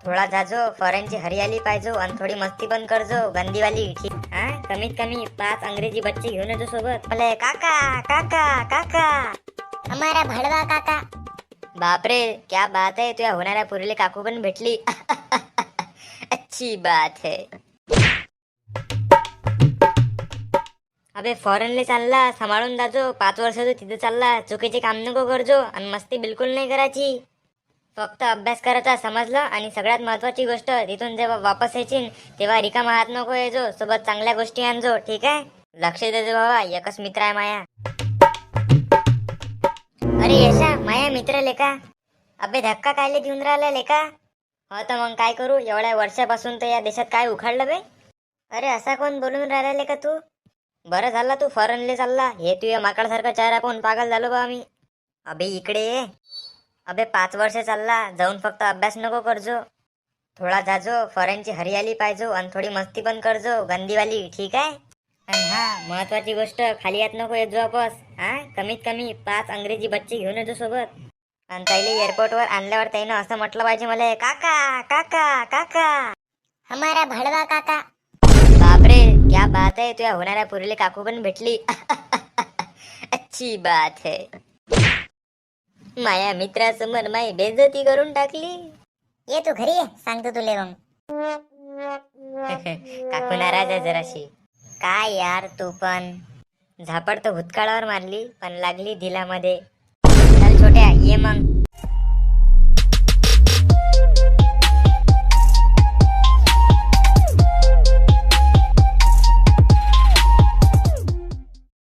थोडा जाजो, फॉरेनची हरियाली पाहिजो आणि थोडी मस्ती पण करजो गंदीवाली, ठीक? हा, कमीत कमी 5 अंग्रेजी बच्चे घेऊन येतो सोबत. बोले काका काका काका. हमारा भड़वा काका. बापरे, क्या बात है, तुझ्या होणाऱ्या पुरीले काकू पण भेटली. अच्छी बात है. अबे फॉरेनले चालला, सांभाळून जाजो. 5 वर्षाचं तिथे चालला, चुकीचे काम नको करजो आणि मस्ती बिलकुल नाही करायची. फक्त अभ्यास करायचा, समजलं? आणि सगळ्यात महत्वाची गोष्ट, तिथून जेव्हा वापस यायची तेव्हा रिकामा हात नको यायचो, सोबत चांगल्या गोष्टी आणजो, ठीक आहे? लक्ष देजो बाबा, एकच मित्र आहे माया. अरे यशा, माया मित्र लेका. अबे धक्का कायले देऊन राहिला लेका? हो तर मग काय करू, एवढ्या वर्षापासून तर या देशात काय उखाडलं बे? अरे असा कोण बोलून राहिला लेका तू? बरं झाला तू फॉरेनले चालला, हे तू या माकडासारखा चेहरा पाहून पागल झालो बा मी. अबे इकडे ये. अबे 5 वर्ष चालला, जाऊन फक्त अभ्यास नको करजो. थोडा जाजो, फॉरेनची हरियाली पाहिजो आणि थोडी मस्ती पण करजो गंदीवाली, ठीक आहे? आणि हा, महत्वाची गोष्ट, खाली हात नको येत जो वापस. हा, कमीत कमी 5 अंग्रेजी बच्चे घेऊन येतो सोबत. आणि त्याला एअरपोर्टवर आणल्यावर त्यानं असं म्हटलं पाहिजे मला, काका काका काका. हमारा भड़वा काका. बापरे, क्या बात है, तुझ्या होणाऱ्या पुरीले काकू पण भेटली. अच्छी बात है. माया मित्रासमोर माई बेइज्जती करून टाकली. ये तू घरी ये, सांगतो तुले मग. काकू नाराज आहे जराशी. काय यार तू पण. झापड तर भूतकाळावर मारली पण लागली दिलामध्ये. चल छोट्या, ये मग.